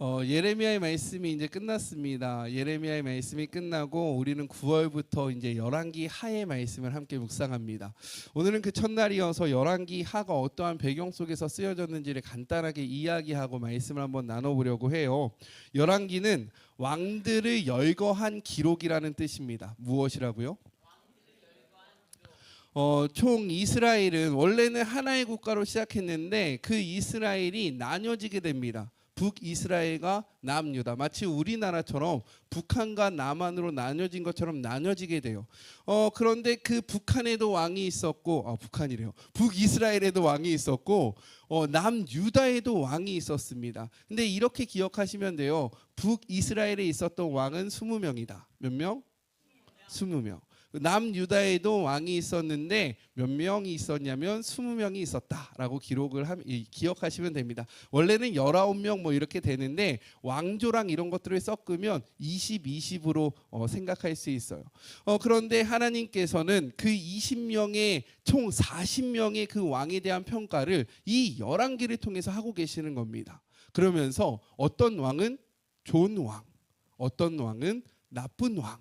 예레미야의 말씀이 이제 끝났습니다. 예레미야의 말씀이 끝나고 우리는 9월부터 이제 열왕기 하의 말씀을 함께 묵상합니다. 오늘은 그 첫날이어서 열왕기 하가 어떠한 배경 속에서 쓰여졌는지를 간단하게 이야기하고 말씀을 한번 나눠보려고 해요. 열왕기는 왕들을 열거한 기록이라는 뜻입니다. 무엇이라고요? 총 이스라엘은 원래는 하나의 국가로 시작했는데 그 이스라엘이 나뉘어지게 됩니다. 북이스라엘과 남유다, 마치 우리나라처럼 북한과 남한으로 나뉘어진 것처럼 나뉘어지게 돼요. 그런데 그 북한에도 왕이 있었고, 북이스라엘에도 왕이 있었고, 남유다에도 왕이 있었습니다. 근데 이렇게 기억하시면 돼요. 북이스라엘에 있었던 왕은 20명이다. 몇 명? 20명. 남유다에도 왕이 있었는데 몇 명이 있었냐면 20명이 있었다라고 기억하시면 됩니다. 원래는 19명 뭐 이렇게 되는데 왕조랑 이런 것들을 섞으면 20, 20으로 생각할 수 있어요. 그런데 하나님께서는 그 20명의 총 40명의 그 왕에 대한 평가를 이 열왕기를 통해서 하고 계시는 겁니다. 그러면서 어떤 왕은 좋은 왕, 어떤 왕은 나쁜 왕,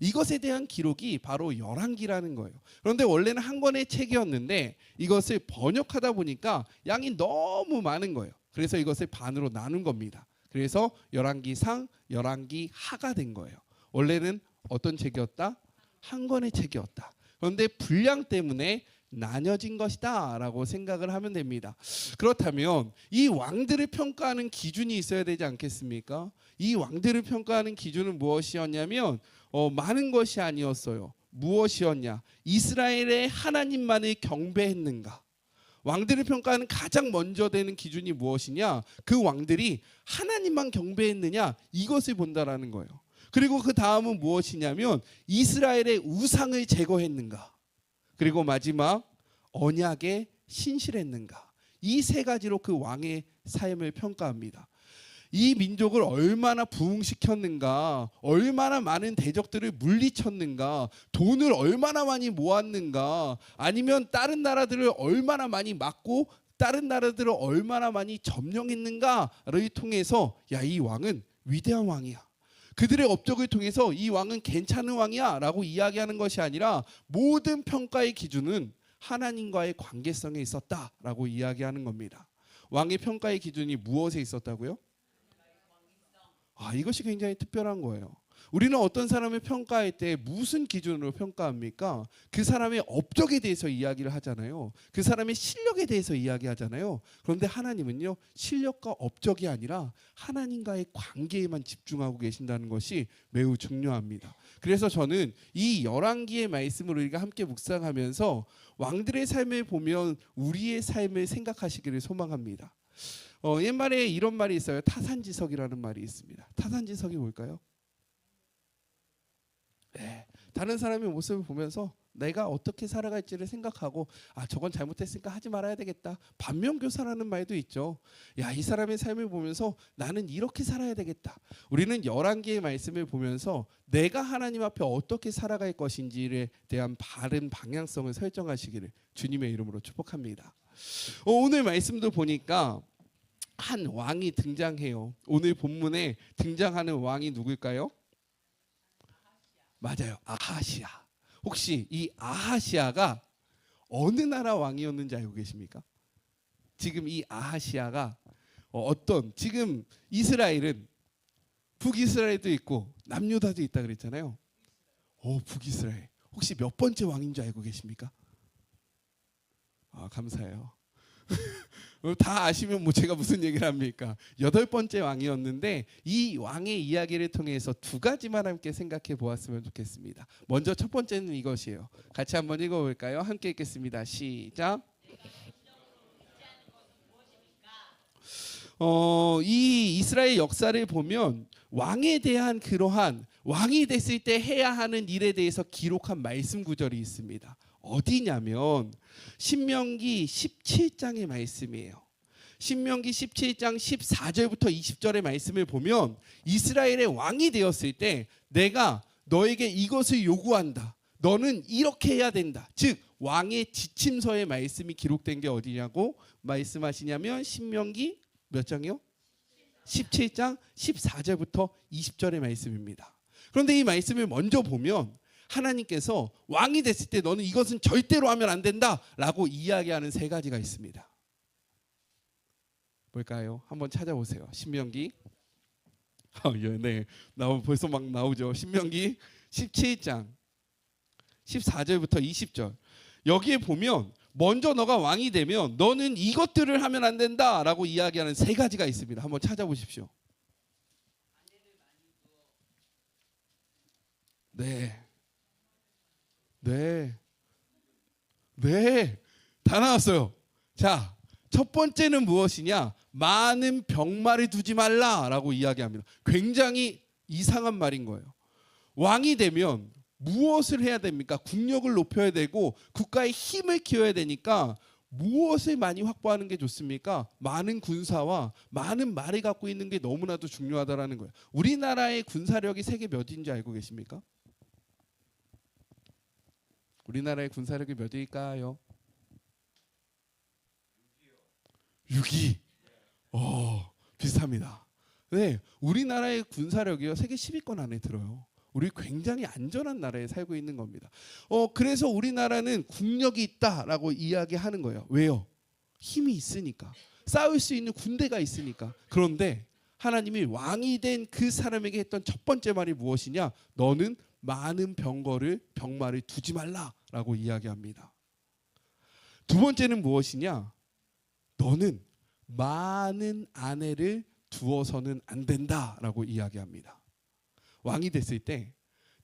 이것에 대한 기록이 바로 열왕기라는 거예요. 그런데 원래는 한 권의 책이었는데 이것을 번역하다 보니까 양이 너무 많은 거예요. 그래서 이것을 반으로 나눈 겁니다. 그래서 열왕기상, 열왕기하가 된 거예요. 원래는 어떤 책이었다? 한 권의 책이었다. 그런데 분량 때문에 나뉘어진 것이다 라고 생각을 하면 됩니다. 그렇다면 이 왕들을 평가하는 기준이 있어야 되지 않겠습니까? 이 왕들을 평가하는 기준은 무엇이었냐면 많은 것이 아니었어요. 무엇이었냐? 이스라엘의 하나님만을 경배했는가? 왕들을 평가하는 가장 먼저 되는 기준이 무엇이냐? 그 왕들이 하나님만 경배했느냐? 이것을 본다라는 거예요. 그리고 그 다음은 무엇이냐면 이스라엘의 우상을 제거했는가? 그리고 마지막 언약에 신실했는가? 이 세 가지로 그 왕의 삶을 평가합니다. 이 민족을 얼마나 부흥시켰는가, 얼마나 많은 대적들을 물리쳤는가, 돈을 얼마나 많이 모았는가, 아니면 다른 나라들을 얼마나 많이 막고 다른 나라들을 얼마나 많이 점령했는가를 통해서 이 왕은 위대한 왕이야, 그들의 업적을 통해서 이 왕은 괜찮은 왕이야 라고 이야기하는 것이 아니라 모든 평가의 기준은 하나님과의 관계성에 있었다라고 이야기하는 겁니다. 왕의 평가의 기준이 무엇에 있었다고요? 이것이 굉장히 특별한 거예요. 우리는 어떤 사람을 평가할 때 무슨 기준으로 평가합니까? 그 사람의 업적에 대해서 이야기를 하잖아요. 그 사람의 실력에 대해서 이야기하잖아요. 그런데 하나님은요, 실력과 업적이 아니라 하나님과의 관계에만 집중하고 계신다는 것이 매우 중요합니다. 그래서 저는 이 열왕기의 말씀을 우리가 함께 묵상하면서 왕들의 삶을 보면 우리의 삶을 생각하시기를 소망합니다. 옛말에 이런 말이 있어요. 타산지석이라는 말이 있습니다. 타산지석이 뭘까요? 다른 사람의 모습을 보면서 내가 어떻게 살아갈지를 생각하고 저건 잘못했으니까 하지 말아야 되겠다. 반면교사라는 말도 있죠. 이 사람의 삶을 보면서 나는 이렇게 살아야 되겠다. 우리는 열왕기의 말씀을 보면서 내가 하나님 앞에 어떻게 살아갈 것인지에 대한 바른 방향성을 설정하시기를 주님의 이름으로 축복합니다. 오늘 말씀도 보니까 한 왕이 등장해요. 오늘 본문에 등장하는 왕이 누굴까요? 맞아요. 아하시아. 혹시 이 아하시아가 어느 나라 왕이었는지 알고 계십니까? 지금 이 아하시아가 지금 이스라엘은 북이스라엘도 있고 남유다도 있다 그랬잖아요. 북이스라엘. 혹시 몇 번째 왕인 줄 알고 계십니까? 감사해요. 다 아시면 제가 무슨 얘기를 합니까? 8번째 왕이었는데 이 왕의 이야기를 통해서 두 가지만 함께 생각해 보았으면 좋겠습니다. 먼저 첫 번째는 이것이에요. 같이 한번 읽어볼까요? 함께 읽겠습니다. 시작. 이 이스라엘 역사를 보면 왕에 대한 그러한 왕이 됐을 때 해야 하는 일에 대해서 기록한 말씀 구절이 있습니다. 어디냐면 신명기 17장의 말씀이에요. 신명기 17장 14절부터 20절의 말씀을 보면 이스라엘의 왕이 되었을 때 내가 너에게 이것을 요구한다. 너는 이렇게 해야 된다. 즉 왕의 지침서의 말씀이 기록된 게 어디냐고 말씀하시냐면 신명기 몇 장이요? 17장 14절부터 20절의 말씀입니다. 그런데 이 말씀을 먼저 보면 하나님께서 왕이 됐을 때 너는 이것은 절대로 하면 안 된다라고 이야기하는 세 가지가 있습니다. 뭘까요? 한번 찾아보세요. 신명기. 네, 벌써 막 나오죠. 신명기 17장 14절부터 20절. 여기에 보면 먼저 너가 왕이 되면 너는 이것들을 하면 안 된다라고 이야기하는 세 가지가 있습니다. 한번 찾아보십시오. 네. 다 나왔어요. 자, 첫 번째는 무엇이냐? 많은 병마를 두지 말라라고 이야기합니다. 굉장히 이상한 말인 거예요. 왕이 되면 무엇을 해야 됩니까? 국력을 높여야 되고 국가의 힘을 키워야 되니까 무엇을 많이 확보하는 게 좋습니까? 많은 군사와 많은 말을 갖고 있는 게 너무나도 중요하다라는 거예요. 우리나라의 군사력이 세계 몇인지 알고 계십니까? 우리나라의 군사력이 몇일까요? 6위. 비슷합니다. 네, 우리나라의 군사력이요 세계 10위권 안에 들어요. 우리 굉장히 안전한 나라에 살고 있는 겁니다. 그래서 우리나라는 국력이 있다라고 이야기하는 거예요. 왜요? 힘이 있으니까. 싸울 수 있는 군대가 있으니까. 그런데 하나님이 왕이 된 그 사람에게 했던 첫 번째 말이 무엇이냐? 너는 많은 병마를 두지 말라라고 이야기합니다. 두 번째는 무엇이냐? 너는 많은 아내를 두어서는 안 된다라고 이야기합니다. 왕이 됐을 때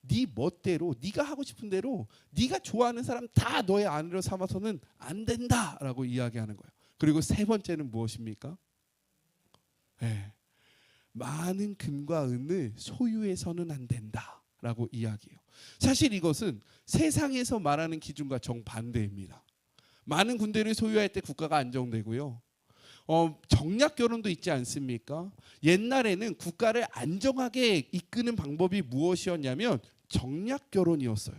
네 멋대로 네가 하고 싶은 대로 네가 좋아하는 사람 다 너의 아내로 삼아서는 안 된다라고 이야기하는 거예요. 그리고 세 번째는 무엇입니까? 네. 많은 금과 은을 소유해서는 안 된다라고 이야기해요. 사실 이것은 세상에서 말하는 기준과 정반대입니다. 많은 군대를 소유할 때 국가가 안정되고요. 정략 결혼도 있지 않습니까? 옛날에는 국가를 안정하게 이끄는 방법이 무엇이었냐면 정략 결혼이었어요.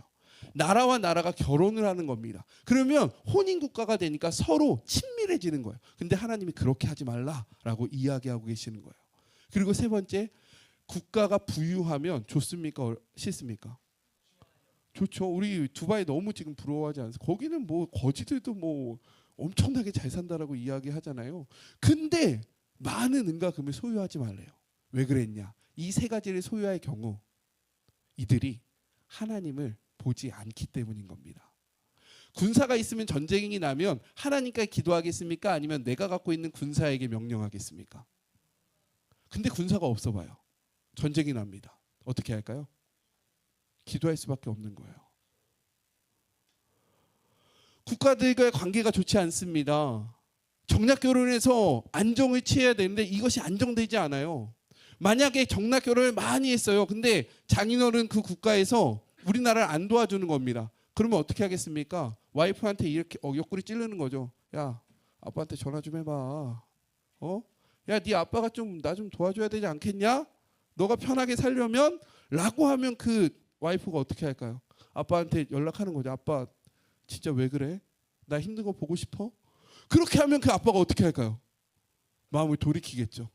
나라와 나라가 결혼을 하는 겁니다. 그러면 혼인 국가가 되니까 서로 친밀해지는 거예요. 근데 하나님이 그렇게 하지 말라라고 이야기하고 계시는 거예요. 그리고 세 번째, 국가가 부유하면 좋습니까? 싫습니까? 좋죠. 우리 두바이 너무 지금 부러워하지 않습니까? 거기는 뭐 거지들도 뭐 엄청나게 잘 산다라고 이야기하잖아요. 근데 많은 은과 금을 소유하지 말래요. 왜 그랬냐? 이 세 가지를 소유할 경우 이들이 하나님을 보지 않기 때문인 겁니다. 군사가 있으면 전쟁이 나면 하나님께 기도하겠습니까? 아니면 내가 갖고 있는 군사에게 명령하겠습니까? 근데 군사가 없어 봐요. 전쟁이 납니다. 어떻게 할까요? 기도할 수밖에 없는 거예요. 국가들과의 관계가 좋지 않습니다. 정략 결혼해서 안정을 취해야 되는데 이것이 안정되지 않아요. 만약에 정략 결혼을 많이 했어요. 근데 장인어른 그 국가에서 우리나라를 안 도와주는 겁니다. 그러면 어떻게 하겠습니까? 와이프한테 이렇게 옆구리 찌르는 거죠. 야, 아빠한테 전화 좀 해봐. 야, 네 아빠가 좀 나 좀 도와줘야 되지 않겠냐? 너가 편하게 살려면? 라고 하면 그 와이프가 어떻게 할까요? 아빠한테 연락하는 거죠. 아빠 진짜 왜 그래? 나 힘든 거 보고 싶어? 그렇게 하면 그 아빠가 어떻게 할까요? 마음을 돌이키겠죠.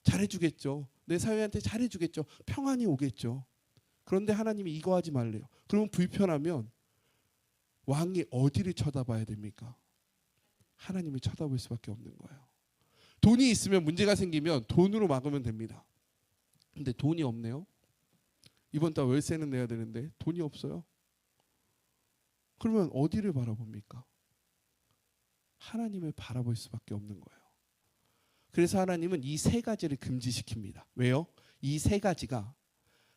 잘해주겠죠. 내 사회한테 잘해주겠죠. 평안이 오겠죠. 그런데 하나님이 이거 하지 말래요. 그러면 불편하면 왕이 어디를 쳐다봐야 됩니까? 하나님을 쳐다볼 수밖에 없는 거예요. 돈이 있으면 문제가 생기면 돈으로 막으면 됩니다. 근데 돈이 없네요. 이번 달 월세는 내야 되는데 돈이 없어요. 그러면 어디를 바라봅니까? 하나님을 바라볼 수밖에 없는 거예요. 그래서 하나님은 이 세 가지를 금지시킵니다. 왜요? 이 세 가지가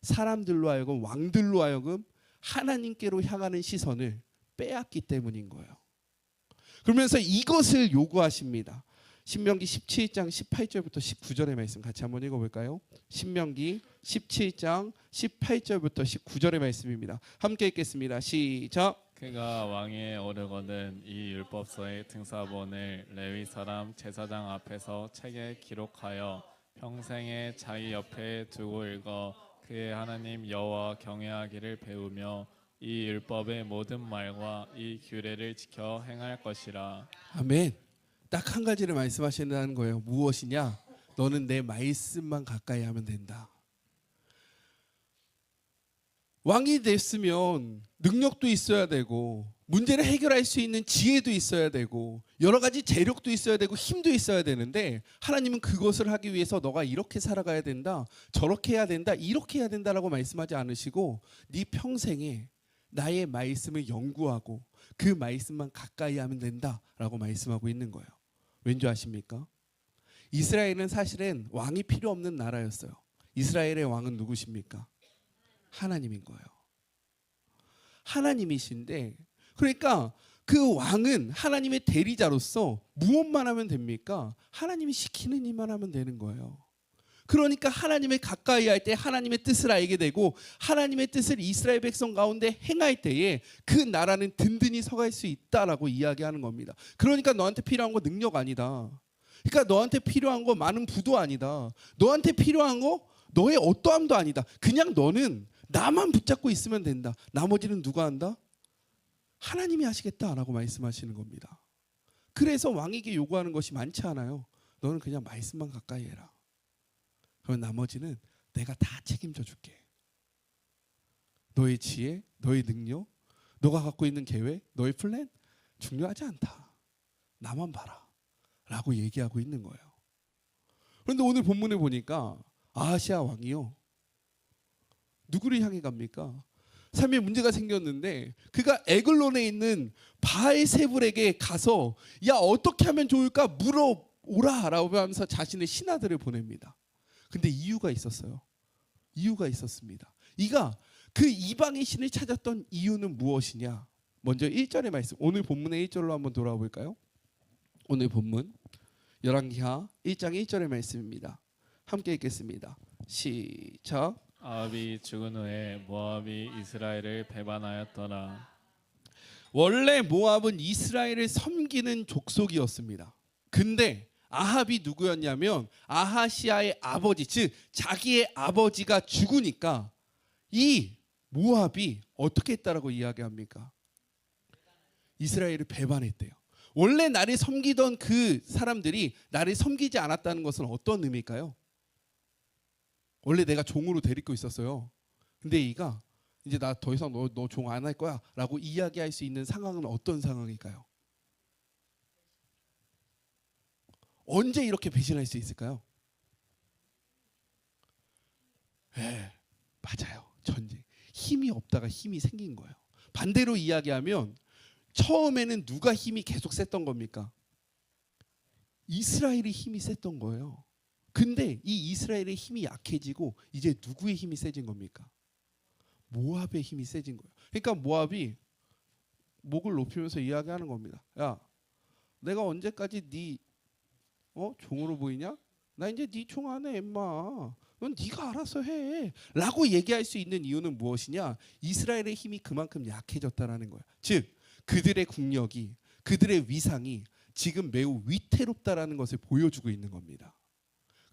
사람들로 하여금 왕들로 하여금 하나님께로 향하는 시선을 빼앗기 때문인 거예요. 그러면서 이것을 요구하십니다. 신명기 17장 18절부터 19절의 말씀 같이 한번 읽어볼까요? 신명기 17장 18절부터 19절의 말씀입니다. 함께 읽겠습니다. 시작. 그가 왕위에 오르거든 이 율법서의 등사본을 레위 사람 제사장 앞에서 책에 기록하여 평생에 자기 옆에 두고 읽어 그의 하나님 여호와 경외하기를 배우며 이 율법의 모든 말과 이 규례를 지켜 행할 것이라. 아멘. 딱 한 가지를 말씀하신다는 거예요. 무엇이냐? 너는 내 말씀만 가까이 하면 된다. 왕이 됐으면 능력도 있어야 되고 문제를 해결할 수 있는 지혜도 있어야 되고 여러 가지 재력도 있어야 되고 힘도 있어야 되는데 하나님은 그것을 하기 위해서 너가 이렇게 살아가야 된다, 저렇게 해야 된다, 이렇게 해야 된다라고 말씀하지 않으시고 네 평생에 나의 말씀을 연구하고 그 말씀만 가까이 하면 된다라고 말씀하고 있는 거예요. 왠지 아십니까? 이스라엘은 사실은 왕이 필요 없는 나라였어요. 이스라엘의 왕은 누구십니까? 하나님인 거예요. 하나님이신데 그러니까 그 왕은 하나님의 대리자로서 무엇만 하면 됩니까? 하나님이 시키는 일만 하면 되는 거예요. 그러니까 하나님을 가까이 할 때 하나님의 뜻을 알게 되고 하나님의 뜻을 이스라엘 백성 가운데 행할 때에 그 나라는 든든히 서갈 수 있다라고 이야기하는 겁니다. 그러니까 너한테 필요한 거 능력 아니다. 그러니까 너한테 필요한 거 많은 부도 아니다. 너한테 필요한 거 너의 어떠함도 아니다. 그냥 너는 나만 붙잡고 있으면 된다. 나머지는 누가 한다? 하나님이 하시겠다라고 말씀하시는 겁니다. 그래서 왕에게 요구하는 것이 많지 않아요. 너는 그냥 말씀만 가까이 해라. 그럼 나머지는 내가 다 책임져 줄게. 너의 지혜, 너의 능력, 너가 갖고 있는 계획, 너의 플랜 중요하지 않다. 나만 봐라 라고 얘기하고 있는 거예요. 그런데 오늘 본문에 보니까 아하시아 왕이요, 누구를 향해 갑니까? 삶에 문제가 생겼는데 그가 에글론에 있는 바알세불에게 가서 야 어떻게 하면 좋을까 물어오라 라고 하면서 자신의 신하들을 보냅니다. 근데 이유가 있었어요. 이유가 있었습니다. 이가 그 이방의 신을 찾았던 이유는 무엇이냐? 먼저 1절의 말씀, 오늘 본문의 1절로 한번 돌아와 볼까요? 오늘 본문 열왕기하 1장 1절의 말씀입니다. 함께 읽겠습니다. 시작. 아합이 죽은 후에 모압이 이스라엘을 배반하였더라. 원래 모압은 이스라엘을 섬기는 족속이었습니다. 근데 아합이 누구였냐면 아하시아의 아버지, 즉 자기의 아버지가 죽으니까 이 모압이 어떻게 했다라고 이야기합니까? 이스라엘을 배반했대요. 원래 나를 섬기던 그 사람들이 나를 섬기지 않았다는 것은 어떤 의미일까요? 원래 내가 종으로 데리고 있었어요. 근데 이가 이제 나 더 이상 너 종 안 할 거야 라고 이야기할 수 있는 상황은 어떤 상황일까요? 언제 이렇게 배신할 수 있을까요? 네, 맞아요. 전쟁. 힘이 없다가 힘이 생긴 거예요. 반대로 이야기하면 처음에는 누가 힘이 계속 셌던 겁니까? 이스라엘이 힘이 셌던 거예요. 근데 이 이스라엘의 힘이 약해지고 이제 누구의 힘이 세진 겁니까? 모압의 힘이 세진 거예요. 그러니까 모압이 목을 높이면서 이야기하는 겁니다. 야, 내가 언제까지 네 종으로 보이냐? 나 이제 네 종 안 해, 임마. 넌 네가 알아서 해. 라고 얘기할 수 있는 이유는 무엇이냐? 이스라엘의 힘이 그만큼 약해졌다라는 거예요. 즉 그들의 국력이, 그들의 위상이 지금 매우 위태롭다라는 것을 보여주고 있는 겁니다.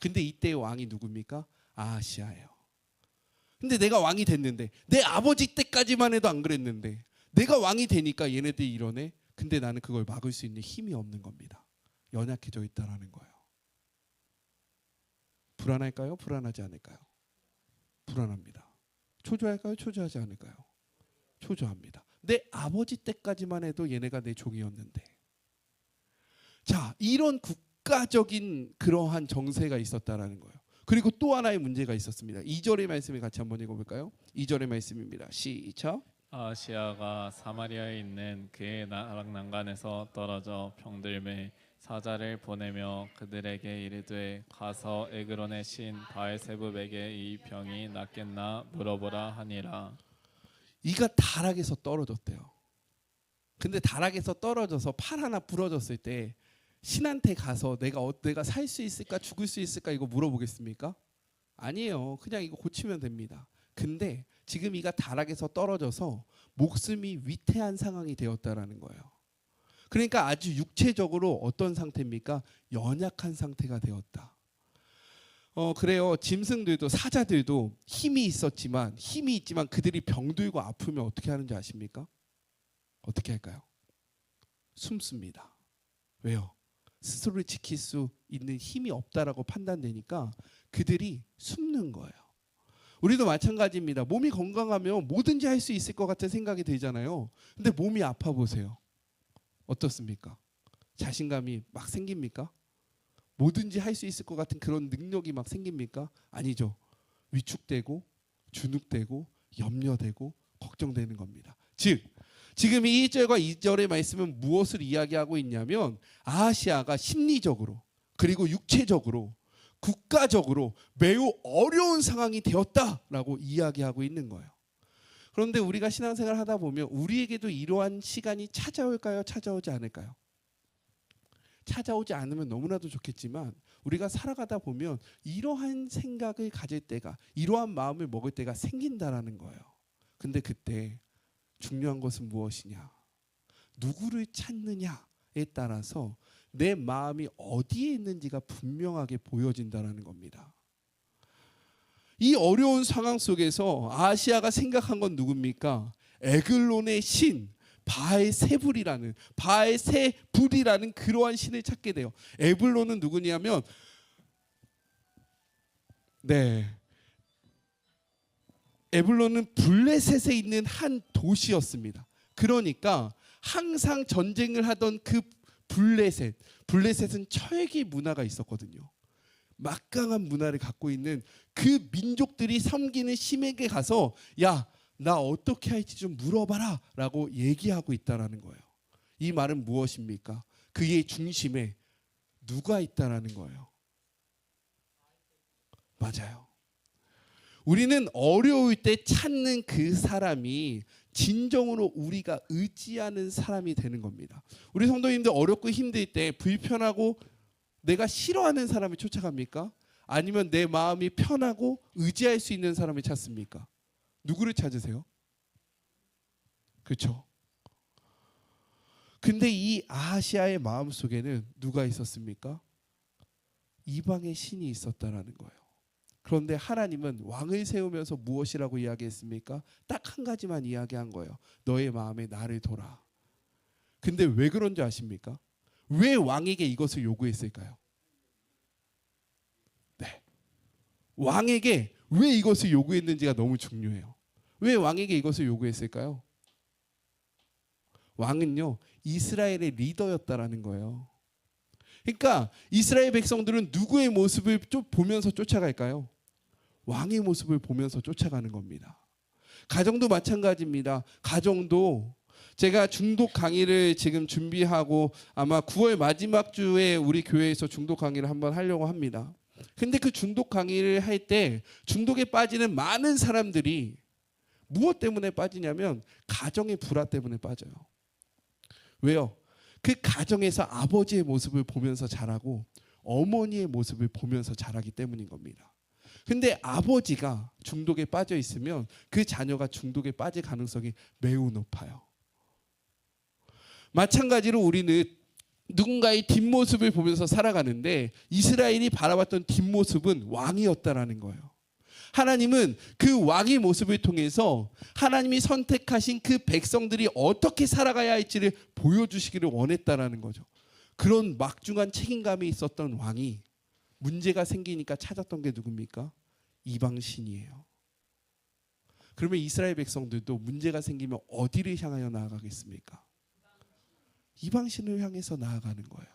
근데 이때의 왕이 누굽니까? 아하시아예요. 근데 내가 왕이 됐는데, 내 아버지 때까지만 해도 안 그랬는데 내가 왕이 되니까 얘네들이 이러네. 근데 나는 그걸 막을 수 있는 힘이 없는 겁니다. 연약해져 있다라는 거예요. 불안할까요? 불안하지 않을까요? 불안합니다. 초조할까요? 초조하지 않을까요? 초조합니다. 내 아버지 때까지만 해도 얘네가 내 종이었는데. 자, 이런 국가적인 그러한 정세가 있었다라는 거예요. 그리고 또 하나의 문제가 있었습니다. 2절의 말씀을 같이 한번 읽어볼까요? 2절의 말씀입니다. 시작. 아하시아가 사마리아에 있는 그의 나락 난간에서 떨어져 병들매 사자를 보내며 그들에게 이르되 가서 에그론의 신 바알세불에게 이 병이 낫겠나 물어보라 하니라. 이가 다락에서 떨어졌대요. 근데 다락에서 떨어져서 팔 하나 부러졌을 때 신한테 가서 내가 살 수 있을까 죽을 수 있을까 이거 물어보겠습니까? 아니에요. 그냥 이거 고치면 됩니다. 근데 지금 이가 다락에서 떨어져서 목숨이 위태한 상황이 되었다라는 거예요. 그러니까 아주 육체적으로 어떤 상태입니까? 연약한 상태가 되었다. 그래요. 짐승들도 사자들도 힘이 있지만 그들이 병들고 아프면 어떻게 하는지 아십니까? 어떻게 할까요? 숨습니다. 왜요? 스스로를 지킬 수 있는 힘이 없다라고 판단되니까 그들이 숨는 거예요. 우리도 마찬가지입니다. 몸이 건강하면 뭐든지 할 수 있을 것 같은 생각이 들잖아요. 근데 몸이 아파 보세요. 어떻습니까? 자신감이 막 생깁니까? 뭐든지 할 수 있을 것 같은 그런 능력이 막 생깁니까? 아니죠. 위축되고 주눅되고 염려되고 걱정되는 겁니다. 즉 지금 이 1절과 2절의 말씀은 무엇을 이야기하고 있냐면 아하시아가 심리적으로 그리고 육체적으로 국가적으로 매우 어려운 상황이 되었다라고 이야기하고 있는 거예요. 그런데 우리가 신앙생활을 하다 보면 우리에게도 이러한 시간이 찾아올까요? 찾아오지 않을까요? 찾아오지 않으면 너무나도 좋겠지만 우리가 살아가다 보면 이러한 생각을 가질 때가 이러한 마음을 먹을 때가 생긴다라는 거예요. 근데 그때 중요한 것은 무엇이냐? 누구를 찾느냐에 따라서 내 마음이 어디에 있는지가 분명하게 보여진다라는 겁니다. 이 어려운 상황 속에서 아시아가 생각한 건 누굽니까? 에글론의 신 바알세불이라는 바알세불이라는 그러한 신을 찾게 돼요. 에글론은 누구냐면 에글론은 블레셋에 있는 한 도시였습니다. 그러니까 항상 전쟁을 하던 그 블레셋은 철기 문화가 있었거든요. 막강한 문화를 갖고 있는 그 민족들이 섬기는 신에게 가서 야, 나 어떻게 할지 좀 물어봐라 라고 얘기하고 있다라는 거예요. 이 말은 무엇입니까? 그의 중심에 누가 있다라는 거예요. 맞아요. 우리는 어려울 때 찾는 그 사람이 진정으로 우리가 의지하는 사람이 되는 겁니다. 우리 성도님들 어렵고 힘들 때 불편하고 내가 싫어하는 사람을 쫓아갑니까? 아니면 내 마음이 편하고 의지할 수 있는 사람을 찾습니까? 누구를 찾으세요? 그렇죠. 근데 이 아하시아의 마음속에는 누가 있었습니까? 이방의 신이 있었다라는 거예요. 그런데 하나님은 왕을 세우면서 무엇이라고 이야기했습니까? 딱 한 가지만 이야기한 거예요. 너의 마음에 나를 둬라. 근데 왜 그런 줄 아십니까? 왜 왕에게 이것을 요구했을까요? 네. 왕에게 왜 이것을 요구했는지가 너무 중요해요. 왜 왕에게 이것을 요구했을까요? 왕은요, 이스라엘의 리더였다라는 거예요. 그러니까 이스라엘 백성들은 누구의 모습을 보면서 쫓아갈까요? 왕의 모습을 보면서 쫓아가는 겁니다. 가정도 마찬가지입니다. 가정도 제가 중독 강의를 지금 준비하고 아마 9월 마지막 주에 우리 교회에서 중독 강의를 한번 하려고 합니다. 근데 그 중독 강의를 할 때 중독에 빠지는 많은 사람들이 무엇 때문에 빠지냐면 가정의 불화 때문에 빠져요. 왜요? 그 가정에서 아버지의 모습을 보면서 자라고 어머니의 모습을 보면서 자라기 때문인 겁니다. 근데 아버지가 중독에 빠져 있으면 그 자녀가 중독에 빠질 가능성이 매우 높아요. 마찬가지로 우리는 누군가의 뒷모습을 보면서 살아가는데 이스라엘이 바라봤던 뒷모습은 왕이었다라는 거예요. 하나님은 그 왕의 모습을 통해서 하나님이 선택하신 그 백성들이 어떻게 살아가야 할지를 보여주시기를 원했다라는 거죠. 그런 막중한 책임감이 있었던 왕이 문제가 생기니까 찾았던 게 누굽니까? 이방신이에요. 그러면 이스라엘 백성들도 문제가 생기면 어디를 향하여 나아가겠습니까? 이방신을 향해서 나아가는 거예요.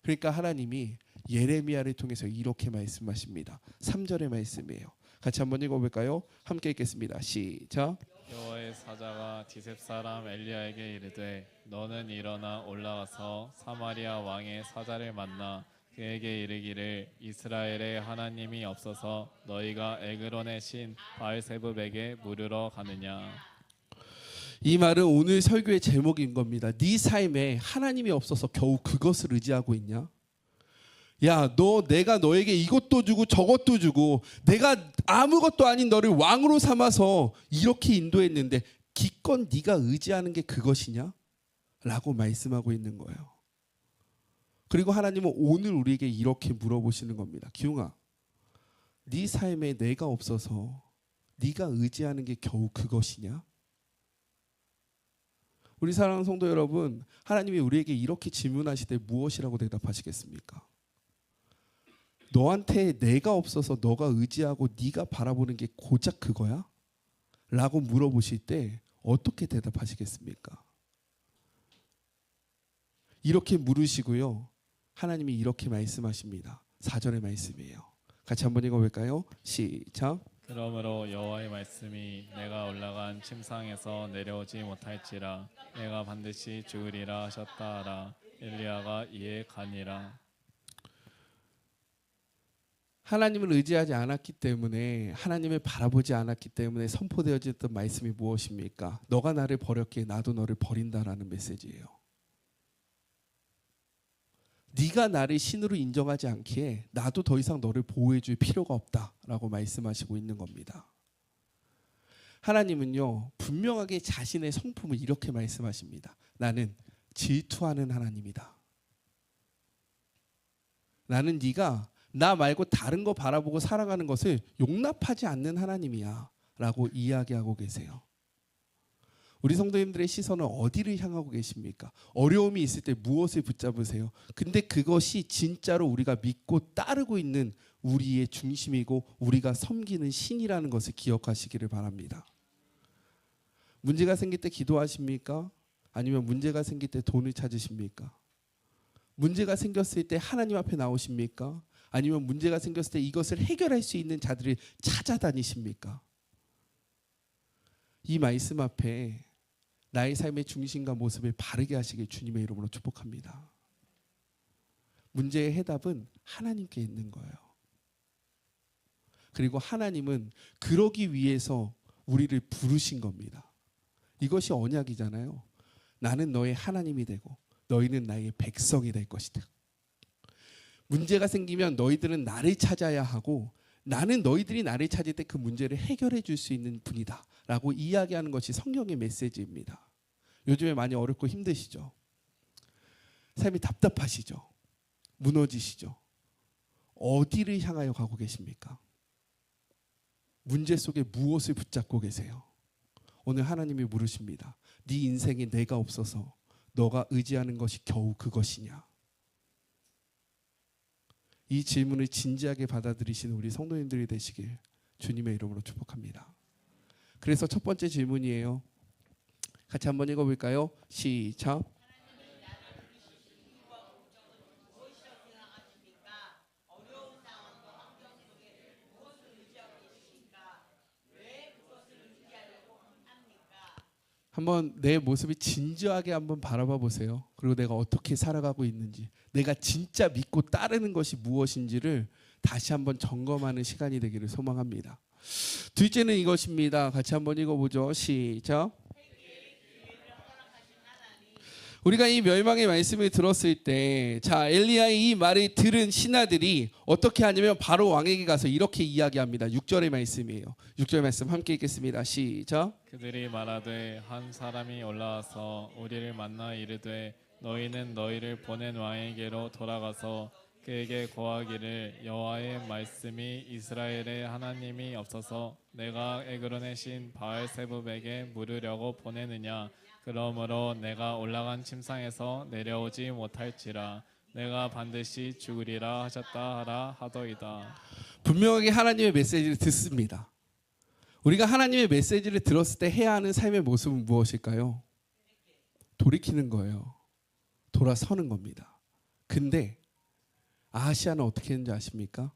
그러니까 하나님이 예레미야를 통해서 이렇게 말씀하십니다. 3절의 말씀이에요. 같이 한번 읽어볼까요? 함께 읽겠습니다. 시작. 여호와의 사자가 디셉 사람 엘리야에게 이르되 너는 일어나 올라가서 사마리아 왕의 사자를 만나 그에게 이르기를 이스라엘의 하나님이 없어서 너희가 에그론의 신 바알세불에게 물으러 가느냐. 이 말은 오늘 설교의 제목인 겁니다. 네 삶에 하나님이 없어서 겨우 그것을 의지하고 있냐? 야, 내가 너에게 이것도 주고 저것도 주고 내가 아무것도 아닌 너를 왕으로 삼아서 이렇게 인도했는데 기껏 네가 의지하는 게 그것이냐? 라고 말씀하고 있는 거예요. 그리고 하나님은 오늘 우리에게 이렇게 물어보시는 겁니다. 기웅아, 네 삶에 내가 없어서 네가 의지하는 게 겨우 그것이냐? 우리 사랑하는 성도 여러분, 하나님이 우리에게 이렇게 질문하실 때 무엇이라고 대답하시겠습니까? 너한테 내가 없어서 너가 의지하고 네가 바라보는 게 고작 그거야? 라고 물어보실 때 어떻게 대답하시겠습니까? 이렇게 물으시고요. 하나님이 이렇게 말씀하십니다. 4절의 말씀이에요. 같이 한번 읽어볼까요? 시작. 그러므로 여호와의 말씀이 내가 올라간 침상에서 내려오지 못할지라 내가 반드시 죽으리라 하셨다 하라. 엘리야가 이에 가니라. 하나님을 의지하지 않았기 때문에, 하나님을 바라보지 않았기 때문에 선포되어졌던 말씀이 무엇입니까? 너가 나를 버렸기에 나도 너를 버린다라는 메시지예요. 네가 나를 신으로 인정하지 않기에 나도 더 이상 너를 보호해 줄 필요가 없다라고 말씀하시고 있는 겁니다. 하나님은요, 분명하게 자신의 성품을 이렇게 말씀하십니다. 나는 질투하는 하나님이다. 나는 네가 나 말고 다른 거 바라보고 살아가는 것을 용납하지 않는 하나님이야 라고 이야기하고 계세요. 우리 성도님들의 시선은 어디를 향하고 계십니까? 어려움이 있을 때 무엇을 붙잡으세요? 근데 그것이 진짜로 우리가 믿고 따르고 있는 우리의 중심이고 우리가 섬기는 신이라는 것을 기억하시기를 바랍니다. 문제가 생길 때 기도하십니까? 아니면 문제가 생길 때 돈을 찾으십니까? 문제가 생겼을 때 하나님 앞에 나오십니까? 아니면 문제가 생겼을 때 이것을 해결할 수 있는 자들을 찾아다니십니까? 이 말씀 앞에 나의 삶의 중심과 모습을 바르게 하시길 주님의 이름으로 축복합니다. 문제의 해답은 하나님께 있는 거예요. 그리고 하나님은 그러기 위해서 우리를 부르신 겁니다. 이것이 언약이잖아요. 나는 너의 하나님이 되고 너희는 나의 백성이 될 것이다. 문제가 생기면 너희들은 나를 찾아야 하고 나는 너희들이 나를 찾을 때 그 문제를 해결해 줄 수 있는 분이다 라고 이야기하는 것이 성경의 메시지입니다. 요즘에 많이 어렵고 힘드시죠? 삶이 답답하시죠? 무너지시죠? 어디를 향하여 가고 계십니까? 문제 속에 무엇을 붙잡고 계세요? 오늘 하나님이 물으십니다. 네 인생에 내가 없어서 너가 의지하는 것이 겨우 그것이냐? 이 질문을 진지하게 받아들이시는 우리 성도님들이 되시길 주님의 이름으로 축복합니다. 그래서 첫 번째 질문이에요. 같이 한번 읽어볼까요? 시작. 한번 내 모습이 진지하게 한번 바라봐 보세요. 그리고 내가 어떻게 살아가고 있는지, 내가 진짜 믿고 따르는 것이 무엇인지를 다시 한번 점검하는 시간이 되기를 소망합니다. 둘째는 이것입니다. 같이 한번 읽어보죠. 시작. 우리가 이 멸망의 말씀을 들었을 때, 자, 엘리야의 이 말을 들은 신하들이 어떻게 하냐면 바로 왕에게 가서 이렇게 이야기합니다. 6절의 말씀이에요. 6절 말씀 함께 읽겠습니다. 시작. 그들이 말하되 한 사람이 올라와서 우리를 만나 이르되 너희는 너희를 보낸 왕에게로 돌아가서 그에게 고하기를 여호와의 말씀이 이스라엘의 하나님이 없어서 내가 에그론의 신 바알세붑에게 물으려고 보내느냐. 그러므로 내가 올라간 침상에서 내려오지 못할지라 내가 반드시 죽으리라 하셨다 하라 하더이다. 분명하게 하나님의 메시지를 듣습니다. 우리가 하나님의 메시지를 들었을 때 해야 하는 삶의 모습은 무엇일까요? 돌이키는 거예요. 돌아서는 겁니다. 근데 아하시아는 어떻게 했는지 아십니까?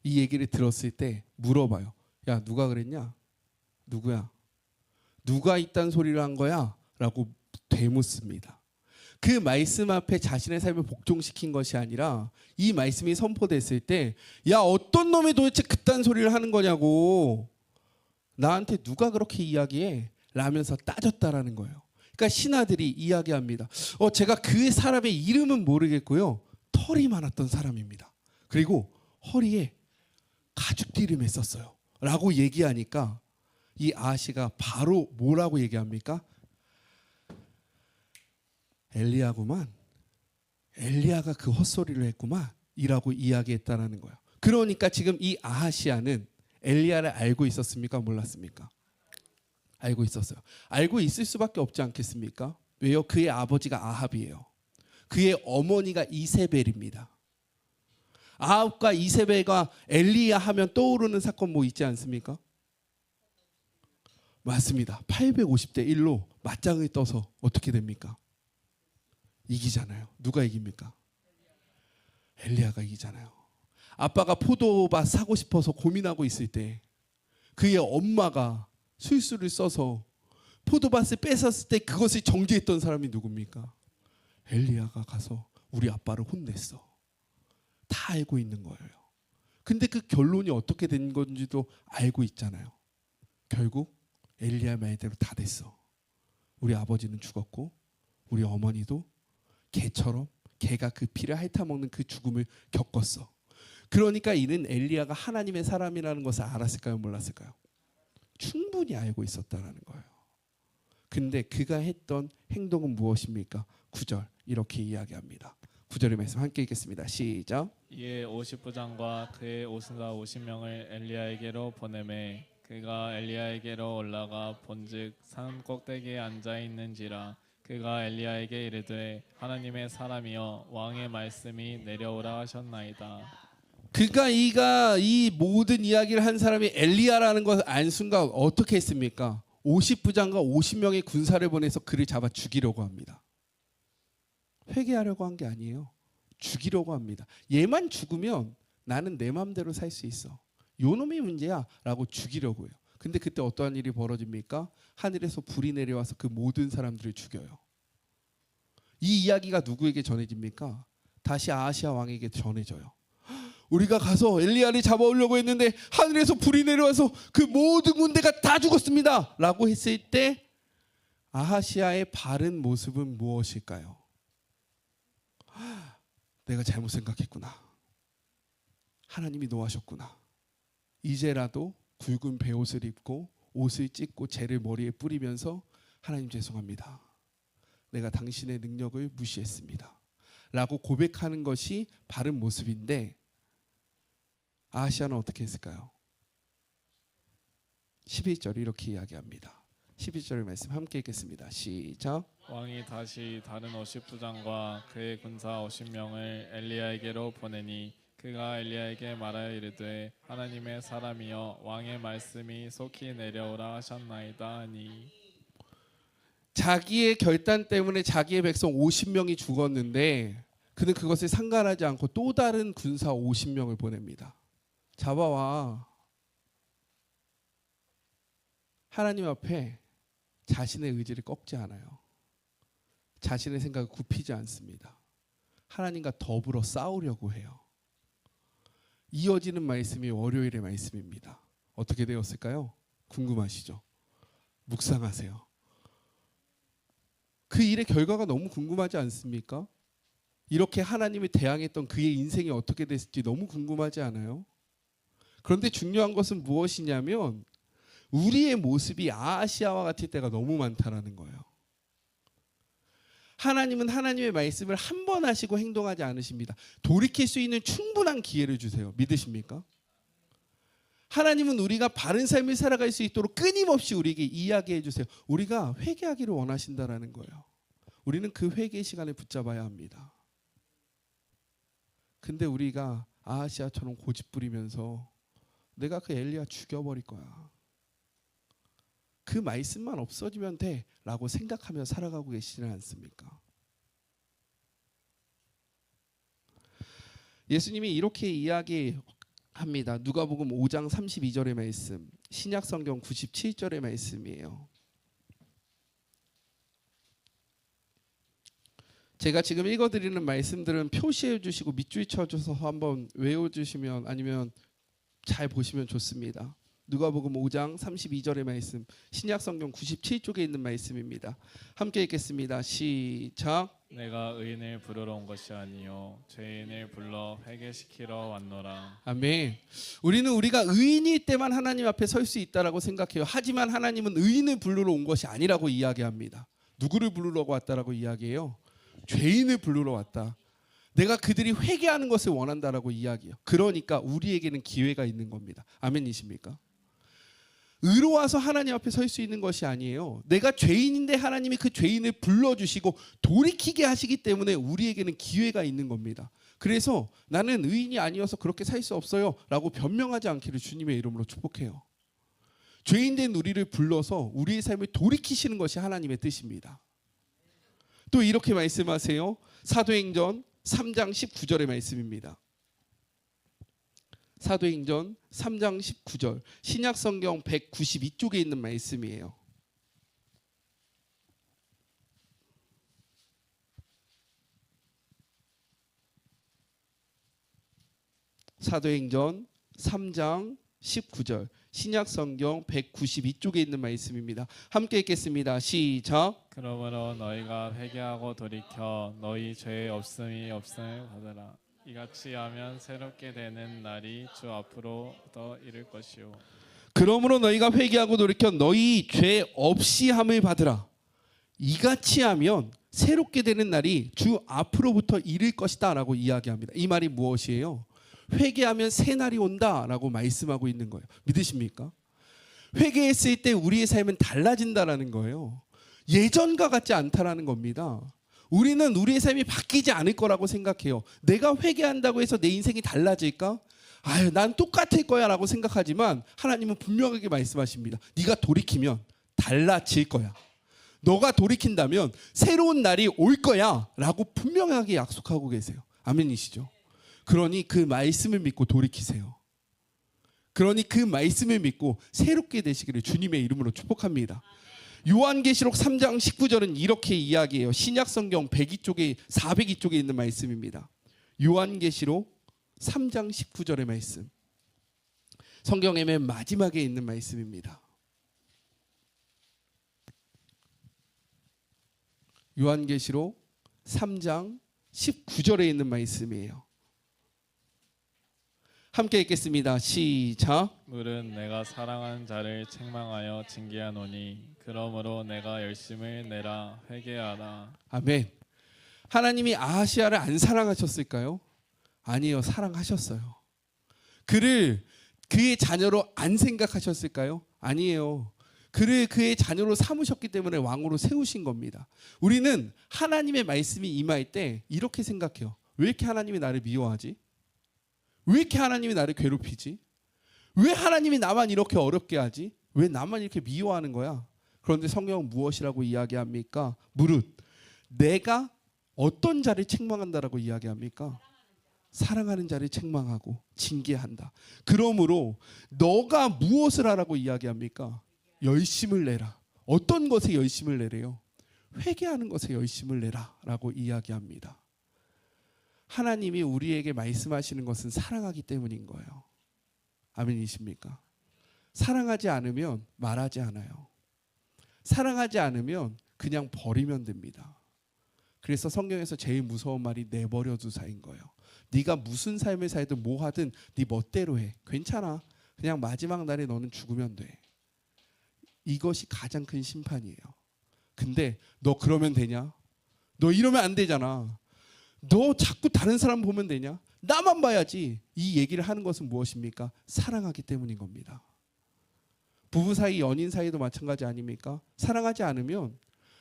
이 얘기를 들었을 때 물어봐요. 야, 누가 그랬냐? 누구야? 누가 이딴 소리를 한 거야? 라고 되묻습니다. 그 말씀 앞에 자신의 삶을 복종시킨 것이 아니라 이 말씀이 선포됐을 때, 야, 어떤 놈이 도대체 그딴 소리를 하는 거냐고, 나한테 누가 그렇게 이야기해? 라면서 따졌다라는 거예요. 그러니까 신하들이 이야기합니다. 제가 그 사람의 이름은 모르겠고요, 털이 많았던 사람입니다. 그리고 허리에 가죽띠를 맸었어요 라고 얘기하니까 이 아하시가 바로 뭐라고 얘기합니까? 엘리야구만, 엘리야가 그 헛소리를 했구만 이라고 이야기했다라는 거예요. 그러니까 지금 이 아하시아는 엘리야를 알고 있었습니까? 몰랐습니까? 알고 있었어요. 알고 있을 수밖에 없지 않겠습니까? 왜요? 그의 아버지가 아합이에요. 그의 어머니가 이세벨입니다. 아합과 이세벨과 엘리야 하면 떠오르는 사건 뭐 있지 않습니까? 맞습니다. 850대 1로 맞짱을 떠서 어떻게 됩니까? 이기잖아요. 누가 이깁니까? 엘리야가 이기잖아요. 아빠가 포도밭 사고 싶어서 고민하고 있을 때 그의 엄마가 술수를 써서 포도밭을 뺏었을 때 그것을 정지했던 사람이 누굽니까? 엘리야가 가서 우리 아빠를 혼냈어. 다 알고 있는 거예요. 근데 그 결론이 어떻게 된 건지도 알고 있잖아요. 결국 엘리야 말대로 다 됐어. 우리 아버지는 죽었고 우리 어머니도 개처럼 개가 그 피를 핥아먹는 그 죽음을 겪었어. 그러니까 이는 엘리야가 하나님의 사람이라는 것을 알았을까요? 몰랐을까요? 충분히 알고 있었다는 거예요. 근데 그가 했던 행동은 무엇입니까? 9절 이렇게 이야기합니다. 9절의 말씀 함께 읽겠습니다. 시작. 이에 50부장과 그의 오순사 50명을 엘리야에게로 보내매 그가 엘리야에게로 올라가 본즉 산 꼭대기에 앉아 있는지라 그가 엘리야에게 이르되 하나님의 사람이여 왕의 말씀이 내려오라 하셨나이다. 그가 이 모든 이야기를 한 사람이 엘리야라는 것을 안 순간 어떻게 했습니까? 50부장과 50명의 군사를 보내서 그를 잡아 죽이려고 합니다. 회개하려고 한 게 아니에요. 죽이려고 합니다. 얘만 죽으면 나는 내 마음대로 살 수 있어. 요 놈이 문제야 라고 죽이려고 해요. 근데 그때 어떠한 일이 벌어집니까? 하늘에서 불이 내려와서 그 모든 사람들을 죽여요. 이 이야기가 누구에게 전해집니까? 다시 아하시아 왕에게 전해져요. 우리가 가서 엘리야를 잡아오려고 했는데 하늘에서 불이 내려와서 그 모든 군대가 다 죽었습니다 라고 했을 때 아하시아의 바른 모습은 무엇일까요? 내가 잘못 생각했구나. 하나님이 노하셨구나. 이제라도 굵은 베옷을 입고 옷을 찢고 재를 머리에 뿌리면서 하나님 죄송합니다. 내가 당신의 능력을 무시했습니다 라고 고백하는 것이 바른 모습인데 아하시아는 어떻게 했을까요? 11절 이렇게 이야기합니다. 11절의 말씀 함께 읽겠습니다. 시작. 왕이 다시 다른 50부장과 그의 군사 50명을 엘리야에게로 보내니 그가 엘리야에게 말하여 이르되 하나님의 사람이여 왕의 말씀이 속히 내려오라 하셨나이다 하니 자기의 결단 때문에 자기의 백성 50명이 죽었는데 그는 그것을 상관하지 않고 또 다른 군사 50명을 보냅니다. 잡아와. 하나님 앞에 자신의 의지를 꺾지 않아요. 자신의 생각을 굽히지 않습니다. 하나님과 더불어 싸우려고 해요. 이어지는 말씀이 월요일의 말씀입니다. 어떻게 되었을까요? 궁금하시죠? 묵상하세요. 그 일의 결과가 너무 궁금하지 않습니까? 이렇게 하나님을 대항했던 그의 인생이 어떻게 됐을지 너무 궁금하지 않아요? 그런데 중요한 것은 무엇이냐면 우리의 모습이 아하시아와 같을 때가 너무 많다라는 거예요. 하나님은 하나님의 말씀을 한 번 하시고 행동하지 않으십니다. 돌이킬 수 있는 충분한 기회를 주세요. 믿으십니까? 하나님은 우리가 바른 삶을 살아갈 수 있도록 끊임없이 우리에게 이야기해 주세요. 우리가 회개하기를 원하신다라는 거예요. 우리는 그 회개의 시간을 붙잡아야 합니다. 근데 우리가 아하시아처럼 고집부리면서 내가 그 엘리야 죽여버릴 거야. 그 말씀만 없어지면 돼 라고 생각하며 살아가고 계시지는 않습니까? 예수님이 이렇게 이야기합니다. 누가복음 5장 32절의 말씀, 신약성경 97절의 말씀이에요. 제가 지금 읽어드리는 말씀들은 표시해 주시고 밑줄 쳐줘서 한번 외워주시면 아니면 잘 보시면 좋습니다. 누가복음 5장 32절의 말씀, 신약성경 97쪽에 있는 말씀입니다. 함께 읽겠습니다. 시작. 내가 의인을 부르러 온 것이 아니요 죄인을 불러 회개시키러 왔노라. 아멘. 우리는 우리가 의인일 때만 하나님 앞에 설 수 있다라고 생각해요. 하지만 하나님은 의인을 부르러 온 것이 아니라고 이야기합니다. 누구를 부르러 왔다라고 이야기해요? 죄인을 부르러 왔다. 내가 그들이 회개하는 것을 원한다라고 이야기해요. 그러니까 우리에게는 기회가 있는 겁니다. 아멘이십니까? 의로워서 하나님 앞에 설 수 있는 것이 아니에요. 내가 죄인인데 하나님이 그 죄인을 불러주시고 돌이키게 하시기 때문에 우리에게는 기회가 있는 겁니다. 그래서 나는 의인이 아니어서 그렇게 살 수 없어요 라고 변명하지 않기를 주님의 이름으로 축복해요. 죄인된 우리를 불러서 우리의 삶을 돌이키시는 것이 하나님의 뜻입니다. 또 이렇게 말씀하세요. 사도행전 3장 19절의 말씀입니다. 사도행전 3장 19절 신약성경 192쪽에 있는 말씀이에요. 사도행전 3장 19절 신약성경 192쪽에 있는 말씀입니다. 함께 읽겠습니다. 시작. 그러므로 너희가 회개하고 돌이켜 너희 죄의 없음을 받으라. 이같이 하면 새롭게 되는 날이 주 앞으로 더 이를 것이요. 그러므로 너희가 회개하고 돌이켜 너희 죄 없이 함을 받으라. 이같이 하면 새롭게 되는 날이 주 앞으로부터 이를 것이다 라고 이야기합니다. 이 말이 무엇이에요? 회개하면 새 날이 온다라고 말씀하고 있는 거예요. 믿으십니까? 회개했을 때 우리의 삶은 달라진다라는 거예요. 예전과 같지 않다라는 겁니다. 우리는 우리의 삶이 바뀌지 않을 거라고 생각해요. 내가 회개한다고 해서 내 인생이 달라질까? 아유, 난 똑같을 거야 라고 생각하지만 하나님은 분명하게 말씀하십니다. 네가 돌이키면 달라질 거야. 너가 돌이킨다면 새로운 날이 올 거야 라고 분명하게 약속하고 계세요. 아멘이시죠? 그러니 그 말씀을 믿고 돌이키세요. 그러니 그 말씀을 믿고 새롭게 되시기를 주님의 이름으로 축복합니다. 요한계시록 3장 19절은 이렇게 이야기해요. 신약성경 102쪽에 402쪽에 있는 말씀입니다. 요한계시록 3장 19절의 말씀. 성경의 맨 마지막에 있는 말씀입니다. 요한계시록 3장 19절에 있는 말씀이에요. 함께 읽겠습니다. 시작. 물은 내가 사랑하는 자를 책망하여 징계하노니 그러므로 내가 열심을 내라 회개하라. 아멘. 하나님이 아하시아를 안 사랑하셨을까요? 아니요, 사랑하셨어요. 그를 그의 자녀로 안 생각하셨을까요? 아니에요. 그를 그의 자녀로 삼으셨기 때문에 왕으로 세우신 겁니다. 우리는 하나님의 말씀이 임할 때 이렇게 생각해요. 왜 이렇게 하나님이 나를 미워하지? 왜 이렇게 하나님이 나를 괴롭히지? 왜 하나님이 나만 이렇게 어렵게 하지? 왜 나만 이렇게 미워하는 거야? 그런데 성경은 무엇이라고 이야기합니까? 무릇 내가 어떤 자를 책망한다라고 이야기합니까? 사랑하는 자를 책망하고 징계한다. 그러므로 너가 무엇을 하라고 이야기합니까? 열심을 내라. 어떤 것에 열심을 내래요? 회개하는 것에 열심을 내라 라고 이야기합니다. 하나님이 우리에게 말씀하시는 것은 사랑하기 때문인 거예요. 아멘이십니까? 사랑하지 않으면 말하지 않아요. 사랑하지 않으면 그냥 버리면 됩니다. 그래서 성경에서 제일 무서운 말이 내버려 두사인 거예요. 네가 무슨 삶을 살든 뭐 하든 네 멋대로 해. 괜찮아. 그냥 마지막 날에 너는 죽으면 돼. 이것이 가장 큰 심판이에요. 근데 너 그러면 되냐? 너 이러면 안 되잖아. 너 자꾸 다른 사람 보면 되냐? 나만 봐야지. 이 얘기를 하는 것은 무엇입니까? 사랑하기 때문인 겁니다. 부부 사이, 연인 사이도 마찬가지 아닙니까? 사랑하지 않으면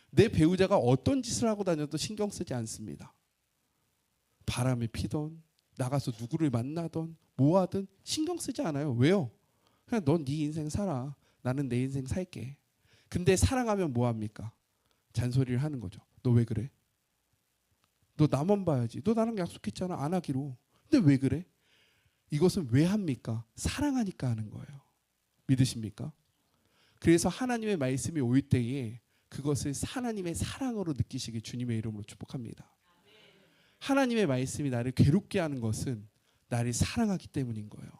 내 배우자가 어떤 짓을 하고 다녀도 신경 쓰지 않습니다. 바람을 피던 나가서 누구를 만나던 뭐 하든 신경 쓰지 않아요. 왜요? 그냥 넌 네 인생 살아. 나는 내 인생 살게. 근데 사랑하면 뭐 합니까? 잔소리를 하는 거죠. 너 왜 그래? 너 나만 봐야지. 너 나랑 약속했잖아. 안 하기로. 근데 왜 그래? 이것은 왜 합니까? 사랑하니까 하는 거예요. 믿으십니까? 그래서 하나님의 말씀이 올 때에 그것을 하나님의 사랑으로 느끼시길 주님의 이름으로 축복합니다. 하나님의 말씀이 나를 괴롭게 하는 것은 나를 사랑하기 때문인 거예요.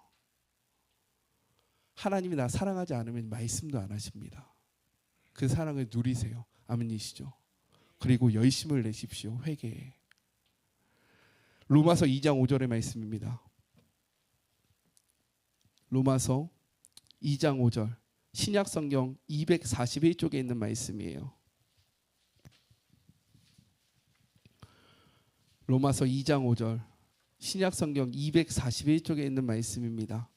하나님이 나 사랑하지 않으면 말씀도 안 하십니다. 그 사랑을 누리세요. 아멘이시죠? 그리고 열심을 내십시오. 회개에. 로마서 2장 5절의 말씀입니다. 로마서 2장 5절 신약성경 241쪽에 있는 말씀이에요. 로마서 2장 5절 신약성경 241쪽에 있는 말씀입니다.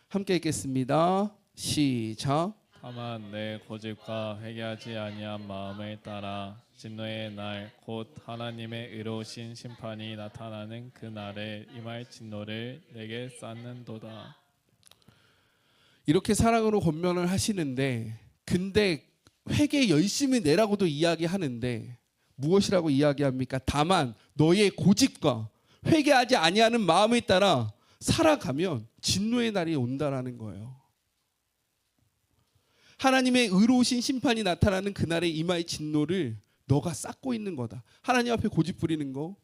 함께 읽겠습니다. 시작. 다만 내 고집과 회개하지 아니한 마음을 따라 진노의 날 곧 하나님의 의로우신 심판이 나타나는 그 날에 임할 진노를 내게 쌓는도다. 이렇게 사랑으로 권면을 하시는데, 근데 회개 열심히 내라고도 이야기하는데 무엇이라고 이야기합니까? 다만 너의 고집과 회개하지 아니하는 마음에 따라 살아가면 진노의 날이 온다라는 거예요. 하나님의 의로우신 심판이 나타나는 그날에 임할 진노를 너가 쌓고 있는 거다. 하나님 앞에 고집 부리는 거,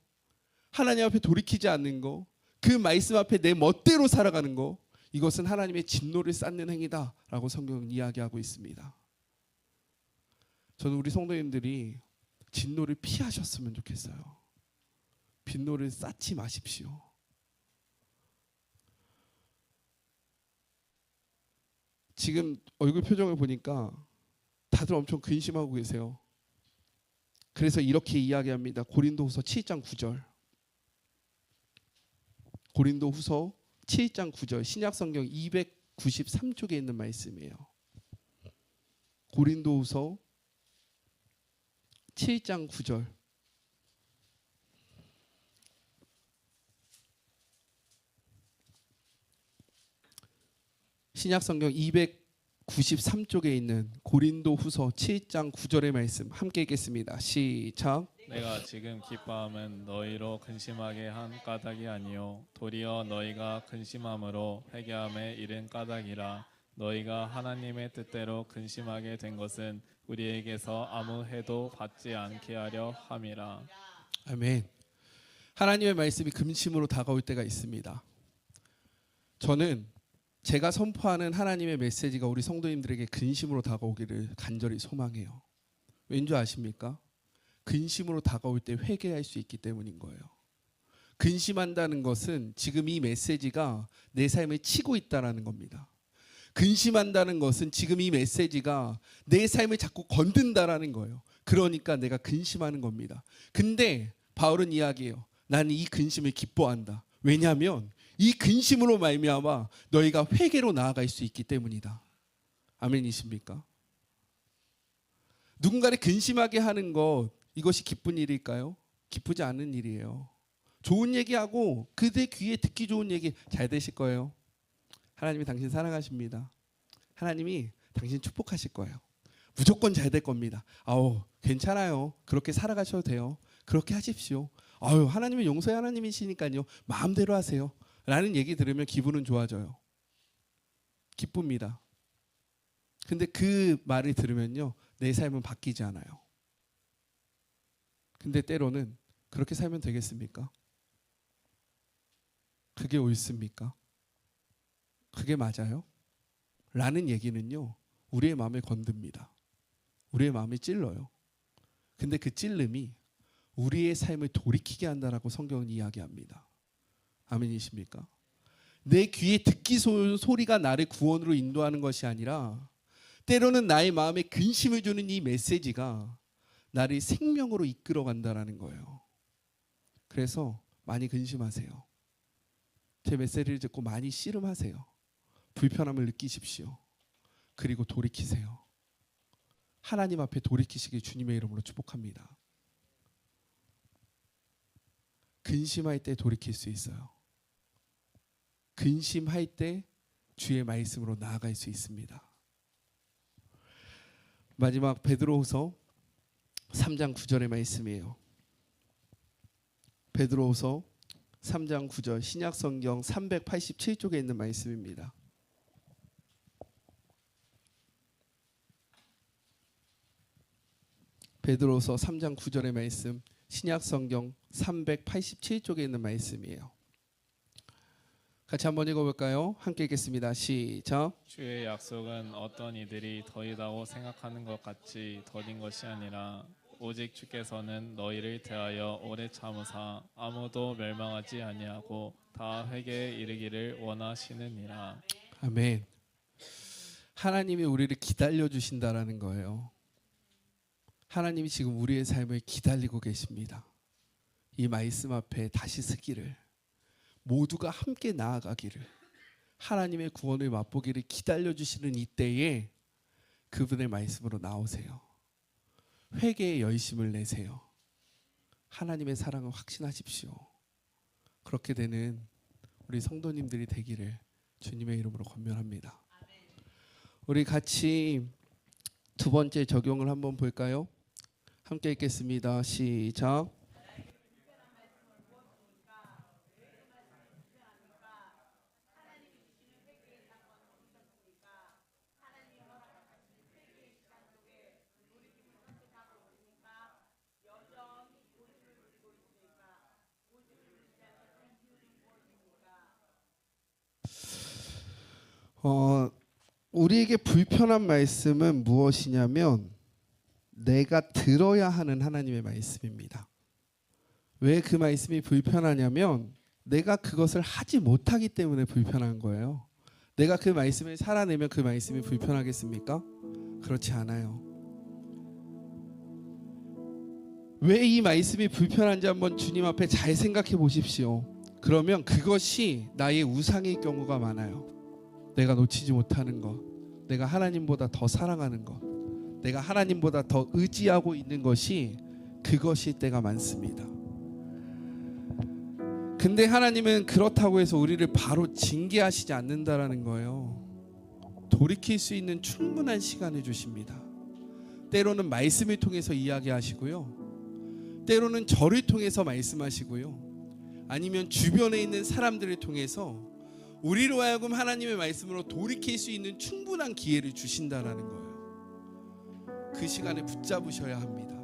하나님 앞에 돌이키지 않는 거, 그 말씀 앞에 내 멋대로 살아가는 거, 이것은 하나님의 진노를 쌓는 행위다라고 성경은 이야기하고 있습니다. 저는 우리 성도님들이 진노를 피하셨으면 좋겠어요. 빈노를 쌓지 마십시오. 지금 얼굴 표정을 보니까 다들 엄청 근심하고 계세요. 그래서 이렇게 이야기합니다. 고린도후서 7장 9절. 고린도후서 7장 9절. 신약성경 293쪽에 있는 말씀이에요. 고린도후서 7장 9절. 신약성경 293쪽에 있는 고린도후서 7장 9절의 말씀 함께 읽겠습니다. 시작. 내가 지금 기뻐함은 너희로 근심하게 한 까닭이 아니요 도리어 너희가 근심함으로 회개함에 이른 까닭이라. 너희가 하나님의 뜻대로 근심하게 된 것은 우리에게서 아무 해도 받지 않게 하려 함이라. 아멘. 하나님의 말씀이 근심으로 다가올 때가 있습니다. 저는 제가 선포하는 하나님의 메시지가 우리 성도님들에게 근심으로 다가오기를 간절히 소망해요. 왠지 아십니까? 근심으로 다가올 때 회개할 수 있기 때문인 거예요. 근심한다는 것은 지금 이 메시지가 내 삶을 치고 있다는 겁니다. 근심한다는 것은 지금 이 메시지가 내 삶을 자꾸 건든다라는 거예요. 그러니까 내가 근심하는 겁니다. 근데 바울은 이야기해요. 나는 이 근심을 기뻐한다. 왜냐하면 이 근심으로 말미암아 너희가 회개로 나아갈 수 있기 때문이다. 아멘이십니까? 누군가를 근심하게 하는 것, 이것이 기쁜 일일까요? 기쁘지 않은 일이에요. 좋은 얘기하고 그대 귀에 듣기 좋은 얘기 잘 되실 거예요. 하나님이 당신 사랑하십니다. 하나님이 당신 축복하실 거예요. 무조건 잘 될 겁니다. 아우 괜찮아요. 그렇게 살아가셔도 돼요. 그렇게 하십시오. 아유 하나님은 용서의 하나님이시니까요. 마음대로 하세요. 라는 얘기 들으면 기분은 좋아져요. 기쁩니다. 근데 그 말을 들으면요. 내 삶은 바뀌지 않아요. 근데 때로는 그렇게 살면 되겠습니까? 그게 옳습니까? 그게 맞아요? 라는 얘기는요. 우리의 마음을 건듭니다. 우리의 마음을 찔러요. 근데 그 찔름이 우리의 삶을 돌이키게 한다라고 성경은 이야기합니다. 아멘이십니까? 내 귀에 듣기 소리가 나를 구원으로 인도하는 것이 아니라 때로는 나의 마음에 근심을 주는 이 메시지가 나를 생명으로 이끌어 간다라는 거예요. 그래서 많이 근심하세요. 제 메시지를 듣고 많이 씨름하세요. 불편함을 느끼십시오. 그리고 돌이키세요. 하나님 앞에 돌이키시길 주님의 이름으로 축복합니다. 근심할 때 돌이킬 수 있어요. 근심할 때 주의 말씀으로 나아갈 수 있습니다. 마지막 베드로후서 3장 9절의 말씀이에요. 베드로후서 3장 9절 신약성경 387쪽에 있는 말씀입니다. 베드로후서 3장 9절의 말씀 신약성경 387쪽에 있는 말씀이에요. 같이 한번 읽어볼까요? 함께 읽겠습니다. 시작. 주의 약속은 어떤 이들이 더이다고 생각하는 것 같이 더딘 것이 아니라 오직 주께서는 너희를 대하여 오래 참으사 아무도 멸망하지 아니하고 다 회개에 이르기를 원하시느니라. 아멘. 하나님이 우리를 기다려 주신다라는 거예요. 하나님이 지금 우리의 삶을 기다리고 계십니다. 이 말씀 앞에 다시 서기를 모두가 함께 나아가기를 하나님의 구원을 맛보기를 기다려주시는 이때에 그분의 말씀으로 나오세요. 회개의 열심을 내세요. 하나님의 사랑을 확신하십시오. 그렇게 되는 우리 성도님들이 되기를 주님의 이름으로 권면합니다. 우리 같이 두 번째 적용을 한번 볼까요? 함께 읽겠습니다. 시작. 우리에게 불편한 말씀은 무엇이냐면 내가 들어야 하는 하나님의 말씀입니다. 왜 그 말씀이 불편하냐면 내가 그것을 하지 못하기 때문에 불편한 거예요. 내가 그 말씀을 살아내면 그 말씀이 불편하겠습니까? 그렇지 않아요. 왜 이 말씀이 불편한지 한번 주님 앞에 잘 생각해 보십시오. 그러면 그것이 나의 우상일 경우가 많아요. 내가 놓치지 못하는 것, 내가 하나님보다 더 사랑하는 것, 내가 하나님보다 더 의지하고 있는 것이 그것일 때가 많습니다. 근데 하나님은 그렇다고 해서 우리를 바로 징계하시지 않는다라는 거예요. 돌이킬 수 있는 충분한 시간을 주십니다. 때로는 말씀을 통해서 이야기하시고요, 때로는 저를 통해서 말씀하시고요, 아니면 주변에 있는 사람들을 통해서 우리로 하여금 하나님의 말씀으로 돌이킬 수 있는 충분한 기회를 주신다라는 거예요. 그 시간에 붙잡으셔야 합니다.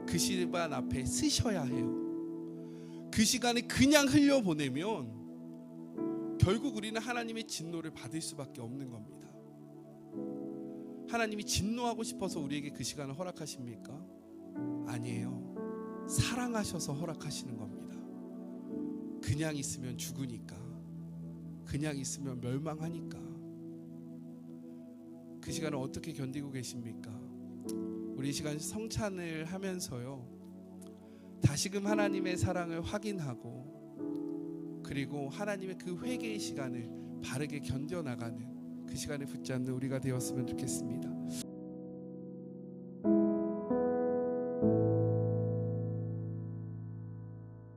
그 시간 앞에 쓰셔야 해요. 그 시간에 그냥 흘려보내면 결국 우리는 하나님의 진노를 받을 수밖에 없는 겁니다. 하나님이 진노하고 싶어서 우리에게 그 시간을 허락하십니까? 아니에요. 사랑하셔서 허락하시는 겁니다. 그냥 있으면 죽으니까, 그냥 있으면 멸망하니까. 그 시간을 어떻게 견디고 계십니까? 우리 이 시간 성찬을 하면서요, 다시금 하나님의 사랑을 확인하고 그리고 하나님의 그 회개의 시간을 바르게 견뎌나가는 그 시간에 붙잡는 우리가 되었으면 좋겠습니다.